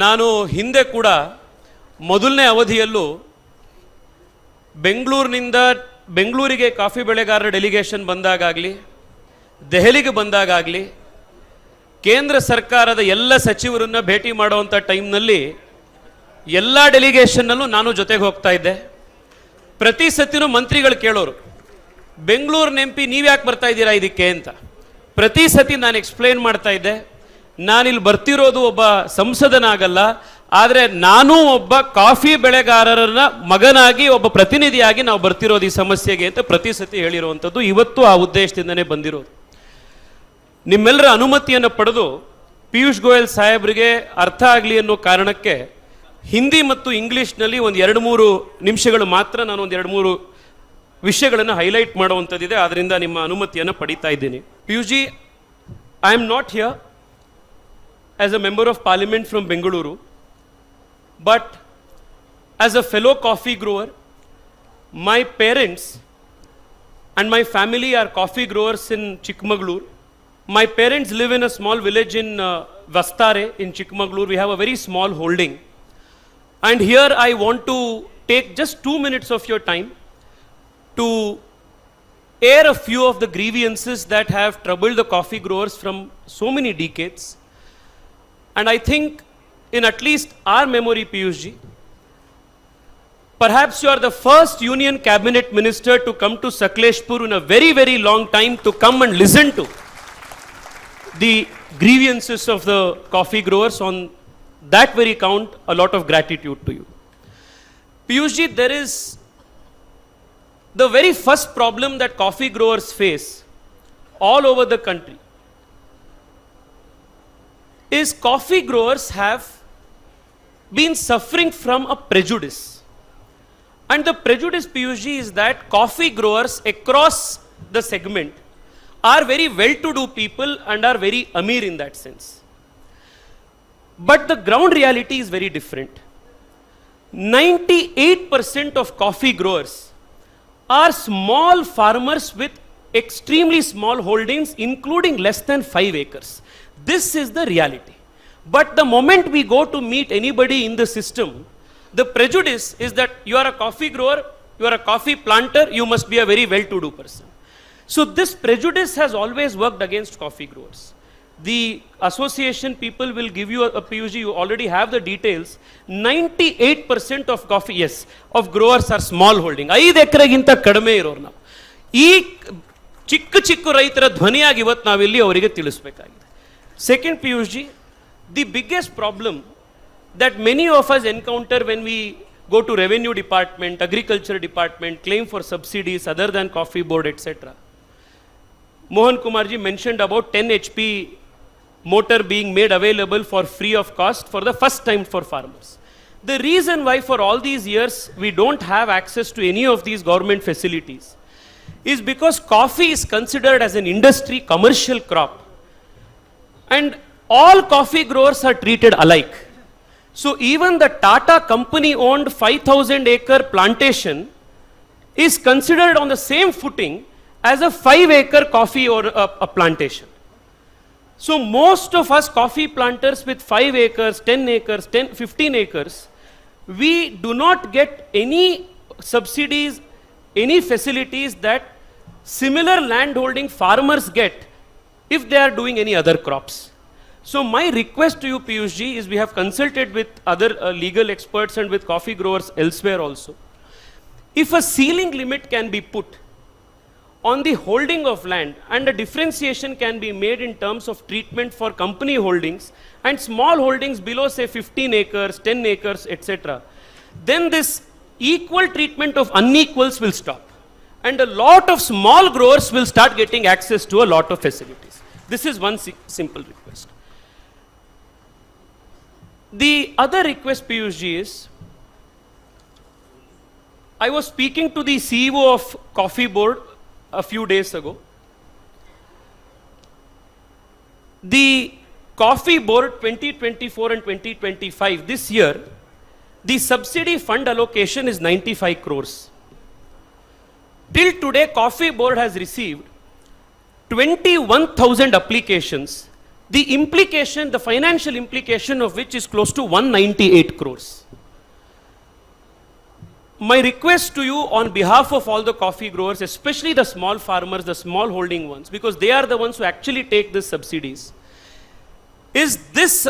ನಾನು ಹಿಂದೆ ಕೂಡ ಮೊದಲನೇ ಅವಧಿಯಲ್ಲೂ ಬೆಂಗಳೂರಿಗೆ ಕಾಫಿ ಬೆಳೆಗಾರರ ಡೆಲಿಗೇಷನ್ ಬಂದಾಗಲಿ, ದೆಹಲಿಗೆ ಬಂದಾಗಲಿ, ಕೇಂದ್ರ ಸರ್ಕಾರದ ಎಲ್ಲ ಸಚಿವರನ್ನ ಭೇಟಿ ಮಾಡುವಂಥ ಟೈಮ್ನಲ್ಲಿ ಎಲ್ಲ ಡೆಲಿಗೇಷನ್ನಲ್ಲೂ ನಾನು ಜೊತೆಗೆ ಹೋಗ್ತಾ ಇದ್ದೆ. ಪ್ರತಿ ಸತಿನೂ ಮಂತ್ರಿಗಳು ಕೇಳೋರು, ಬೆಂಗಳೂರು ನೆಂಪಿ ನೀವು ಯಾಕೆ ಬರ್ತಾ ಇದ್ದೀರಾ ಇದಕ್ಕೆ ಅಂತ. ಪ್ರತಿ ಸತಿ ನಾನು ಎಕ್ಸ್ಪ್ಲೇನ್ ಮಾಡ್ತಾ ಇದ್ದೆ, ನಾನಿಲ್ಲಿ ಬರ್ತಿರೋದು ಒಬ್ಬ ಸಂಸದನಾಗಲ್ಲ, ಆದರೆ ನಾನು ಒಬ್ಬ ಕಾಫಿ ಬೆಳೆಗಾರರ ಮಗನಾಗಿ, ಒಬ್ಬ ಪ್ರತಿನಿಧಿಯಾಗಿ ನಾವು ಬರ್ತಿರೋದು ಈ ಸಮಸ್ಯೆಗೆ ಅಂತ ಪ್ರತಿ ಸತಿ ಹೇಳಿರುವಂಥದ್ದು. ಇವತ್ತು ಆ ಉದ್ದೇಶದಿಂದನೇ ಬಂದಿರೋದು. ನಿಮ್ಮೆಲ್ಲರ ಅನುಮತಿಯನ್ನು ಪಡೆದು ಪಿಯೂಷ್ ಗೋಯಲ್ ಸಾಹೇಬ್ರಿಗೆ ಅರ್ಥ ಆಗಲಿ ಅನ್ನೋ ಕಾರಣಕ್ಕೆ ಹಿಂದಿ ಮತ್ತು ಇಂಗ್ಲೀಷ್ನಲ್ಲಿ ಒಂದು 2-3 ನಿಮಿಷಗಳು ಮಾತ್ರ ನಾನು ಒಂದು 2-3 ವಿಷಯಗಳನ್ನು ಹೈಲೈಟ್ ಮಾಡುವಂಥದ್ದಿದೆ. ಆದ್ದರಿಂದ ನಿಮ್ಮ ಅನುಮತಿಯನ್ನು ಪಡಿತಾ ಇದ್ದೀನಿ. Piyush G, I am not here as a member of parliament from Bengaluru, but as a fellow coffee grower. My parents and my family are coffee growers in Chikmagalur. My parents live in a small village in Vastare in Chikmagalur. We have a very small holding. And here I want to take just 2 minutes of your time to air a few of the grievances that have troubled the coffee growers from so many decades. And I think in at least our memory, Piyush ji, perhaps you are the first union cabinet minister to come to Sakleshpura in a very, very long time to come and listen to the grievances of the coffee growers. On that very count, a lot of gratitude to you. Piyush ji, there is the very first problem that coffee growers face all over the country is coffee growers have been suffering from a prejudice. And the prejudice, Piyush ji, is that coffee growers across the segment are very well-to-do people and are very amir in that sense. But the ground reality is very different. 98% of coffee growers are small farmers with extremely small holdings, including less than 5 acres. This is the reality. But the moment we go to meet anybody in the system, the prejudice is that you are a coffee grower, you are a coffee planter, you must be a very well-to-do person. So this prejudice has always worked against coffee growers. The association people will give you a PUG, you already have the details. 98% of coffee, yes, of growers are small holding. 5 ಎಕರೆಗಿಂತ ಕಡಿಮೆ ಇರೋರು ನಾವು. ಈ ಚಿಕ್ಕ ರೈತರ ಧ್ವನಿಯಾಗಿ ಇವತ್ತು ನಾವಿಲ್ಲಿ ಅವರಿಗೆ ತಿಳಿಸಬೇಕಾಗಿದೆ. Second, Piyush ji, the biggest problem that many of us encounter when we go to revenue department, agriculture department, claim for subsidies other than coffee board, etc. Mohan Kumar ji mentioned about 10 HP motor being made available for free of cost for the first time for farmers. The reason why for all these years we don't have access to any of these government facilities is because coffee is considered as an industry, commercial crop. And all coffee growers are treated alike. So even the Tata company owned 5,000 acre plantation is considered on the same footing as a 5 acre coffee or a plantation. So most of us coffee planters with 5 acres, 10 acres, 15 acres, we do not get any subsidies, any facilities that similar landholding farmers get if they are doing any other crops. So my request to you, Piyush ji, is we have consulted with other legal experts and with coffee growers elsewhere also. If a ceiling limit can be put on the holding of land and a differentiation can be made in terms of treatment for company holdings and small holdings below say 15 acres, 10 acres, etc., then this equal treatment of unequals will stop. And a lot of small growers will start getting access to a lot of facilities. This is one simple request. The other request, Piyush ji, is I was speaking to the CEO of Coffee Board a few days ago. The Coffee Board 2024 and 2025, this year, the subsidy fund allocation is 95 crores. Till today, Coffee Board has received 21,000 applications The implication, the financial implication of which is close to 198 crores. My request to you on behalf of all the coffee growers, especially the small farmers, the small holding ones, because they are the ones who actually take these subsidies, is this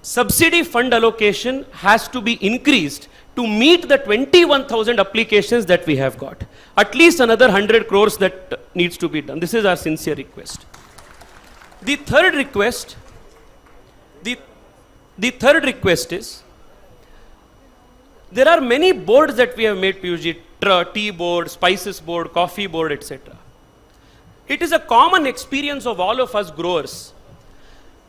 subsidy fund allocation has to be increased to meet the 21,000 applications that we have got. At least another 100 crores that needs to be done. This is our sincere request. The third request is, there are many boards that we have made, Piyushji, tea board, spices board, coffee board, etc. It is a common experience of all of us growers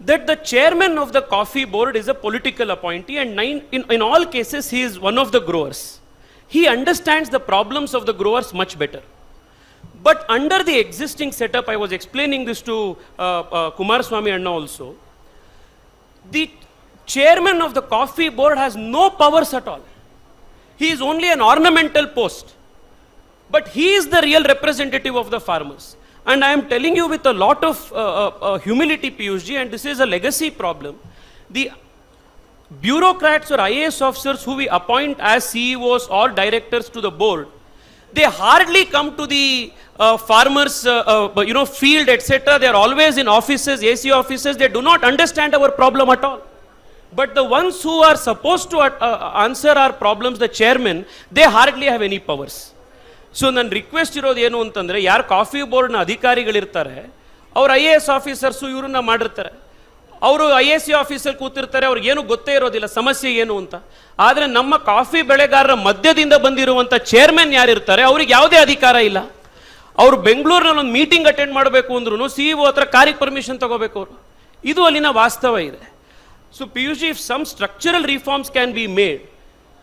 that the chairman of the coffee board is a political appointee, and in all cases he is one of the growers. He understands the problems of the growers much better. But under the existing setup, I was explaining this to Kumar Swami Anna also, the chairman of the coffee board has no powers at all. He is only an ornamental post. But he is the real representative of the farmers. And I am telling you with a lot of humility, Piyushji, and this is a legacy problem. The bureaucrats or IAS officers who we appoint as CEOs or directors to the board, they hardly come to the farmers, field, etc. They are always in offices, AC offices. They do not understand our problem at all. But the ones who are supposed to answer our problems, the chairman, they hardly have any powers. So ನನ್ನ request ಇರೋದು ಏನು ಅಂತಂದರೆ, ಯಾರು coffee ಬೋರ್ಡ್ನ ಅಧಿಕಾರಿಗಳಿರ್ತಾರೆ ಅವ್ರು IAS officers ಇವ್ರನ್ನ ಮಾಡಿರ್ತಾರೆ. ಅವರು IAC ಆಫೀಸಲ್ಲಿ ಕೂತಿರ್ತಾರೆ, ಅವ್ರಿಗೇನು ಗೊತ್ತೇ ಇರೋದಿಲ್ಲ ಸಮಸ್ಯೆ ಏನು ಅಂತ. ಆದರೆ ನಮ್ಮ ಕಾಫಿ ಬೆಳೆಗಾರರ ಮಧ್ಯದಿಂದ ಬಂದಿರುವಂಥ ಚೇರ್ಮನ್ ಯಾರಿರ್ತಾರೆ ಅವ್ರಿಗೆ ಯಾವುದೇ ಅಧಿಕಾರ ಇಲ್ಲ. ಅವರು ಬೆಂಗಳೂರಿನಲ್ಲಿ ಒಂದು ಮೀಟಿಂಗ್ ಅಟೆಂಡ್ ಮಾಡಬೇಕು ಅಂದ್ರೂ CEO ಹತ್ರ ಕಾರಿಗೆ ಪರ್ಮಿಷನ್ ತಗೋಬೇಕು ಅವರು. ಇದು ಅಲ್ಲಿನ ವಾಸ್ತವ ಇದೆ. So Piyushji, if some structural reforms can be made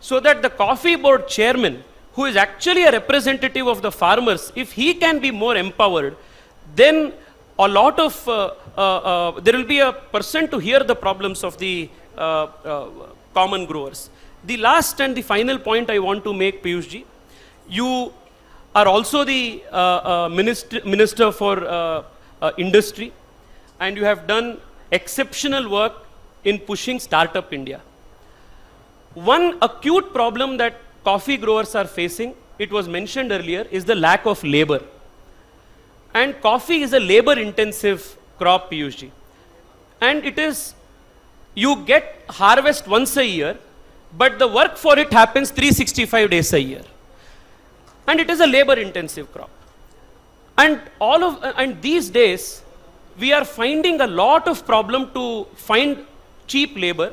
so that the coffee board chairman, who is actually a representative of the farmers, if he can be more empowered, then a lot of, there will be a person to hear the problems of the common growers. The last and the final point I want to make, Piyushji, you are also the Minister for Industry, and you have done exceptional work in pushing Startup India. One acute problem that coffee growers are facing, it was mentioned earlier, is the lack of labor. And coffee is a labor intensive crop, Piyushji. And it is, you get harvest once a year, but the work for it happens 365 days a year. And it is a labor intensive crop. And these days, we are finding a lot of problem to find cheap labor.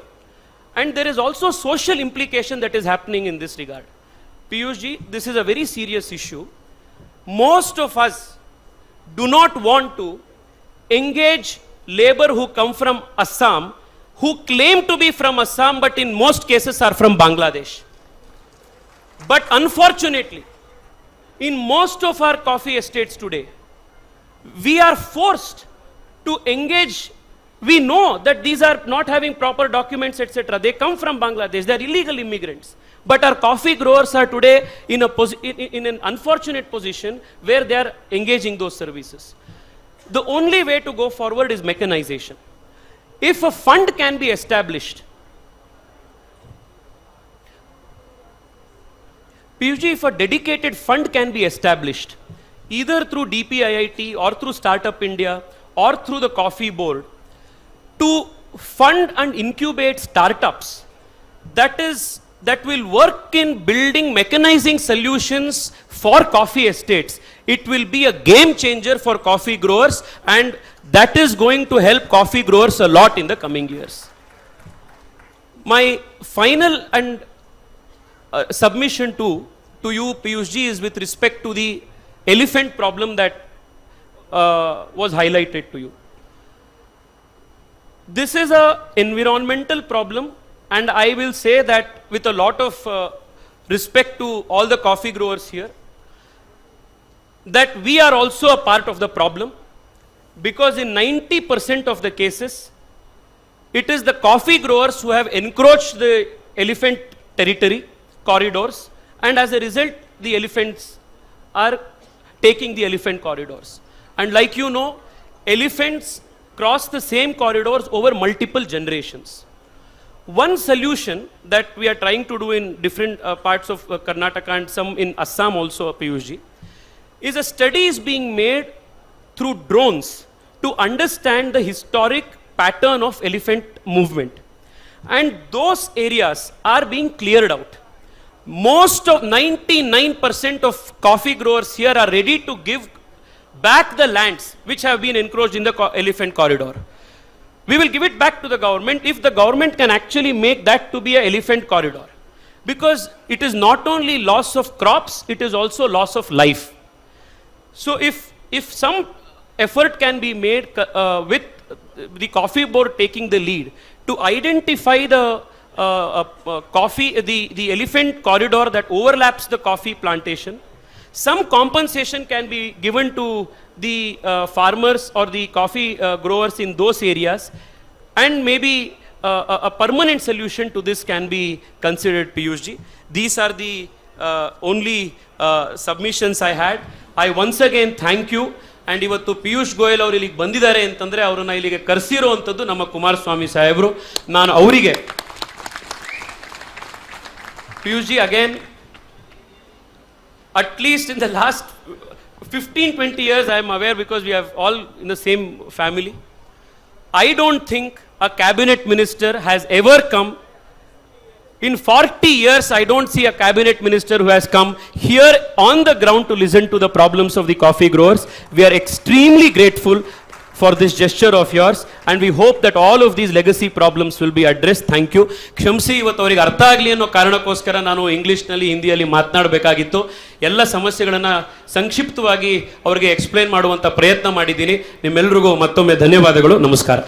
And there is also social implication that is happening in this regard. Piyushji, this is a very serious issue. Most of us do not want to engage labor who come from Assam, who claim to be from Assam, but in most cases are from Bangladesh. But unfortunately, in most of our coffee estates today, we are forced to engage. We know that these are not having proper documents, etc. They come from Bangladesh. They are illegal immigrants. But our coffee growers are today in an unfortunate position where they are engaging those services. The only way to go forward is mechanization. If a fund can be established, Piyushji, if a dedicated fund can be established, either through DPIIT or through Startup India or through the coffee board, to fund and incubate startups that will work in building mechanizing solutions for coffee estates, it will be a game changer for coffee growers, and that is going to help coffee growers a lot in the coming years. My final and submission to you, Piyushji, is with respect to the elephant problem that was highlighted to you. This is an environmental problem, and I will say that with a lot of respect to all the coffee growers here, that we are also a part of the problem, because in 90% of the cases, it is the coffee growers who have encroached the elephant territory corridors, and as a result, the elephants are taking the elephant corridors. And like you know, elephants cross the same corridors over multiple generations. One solution that we are trying to do in different parts of Karnataka and some in Assam also, Piyushji, is a study is being made through drones to understand the historic pattern of elephant movement. And those areas are being cleared out. Most of 99% of coffee growers here are ready to give back the lands which have been encroached in the elephant corridor. We will give it back to the government if the government can actually make that to be an elephant corridor. Because it is not only loss of crops, it is also loss of life. So if some effort can be made with the coffee board taking the lead to identify the the elephant corridor that overlaps the coffee plantation, some compensation can be given to the farmers or the coffee growers in those areas, and maybe a permanent solution to this can be considered, Piyushji. These are the only submissions I had. I once again thank you. And ಇವತ್ತು ಪಿಯೂಷ್ ಗೋಯಲ್ ಅವರು ಇಲ್ಲಿಗೆ ಬಂದಿದ್ದಾರೆ ಅಂತಂದ್ರೆ ಅವರನ್ನ ಇಲ್ಲಿಗೆ ಕರೆಸಿರುವಂಥದ್ದು ನಮ್ಮ ಕುಮಾರಸ್ವಾಮಿ ಸಾಹೇಬರು. ನಾನು ಅವರಿಗೆ Piyush G, again, at least in the last 15-20 years, I am aware, because we have all in the same family, I don't think a cabinet minister has ever come. In 40 years, I don't see a cabinet minister who has come here on the ground to listen to the problems of the coffee growers. We are extremely grateful for this gesture of yours, and we hope that all of these legacy problems will be addressed. Thank you. ಕ್ಷಮಿಸಿ, ಇವತ್ತು ಅವರಿಗೆ ಅರ್ಥ ಆಗಲಿ ಅನ್ನೋ ಕಾರಣಕ್ಕೋಸ್ಕರ ನಾನು ಇಂಗ್ಲೀಷ್ನಲ್ಲಿ ಹಿಂದಿಯಲ್ಲಿ ಮಾತನಾಡಬೇಕಾಗಿತ್ತು. ಎಲ್ಲ ಸಮಸ್ಯೆಗಳನ್ನು ಸಂಕ್ಷಿಪ್ತವಾಗಿ ಅವರಿಗೆ ಎಕ್ಸ್ಪ್ಲೇನ್ ಮಾಡುವಂಥ ಪ್ರಯತ್ನ ಮಾಡಿದ್ದೀನಿ. ನಿಮ್ಮೆಲ್ಲರಿಗೂ ಮತ್ತೊಮ್ಮೆ ಧನ್ಯವಾದಗಳು. ನಮಸ್ಕಾರ.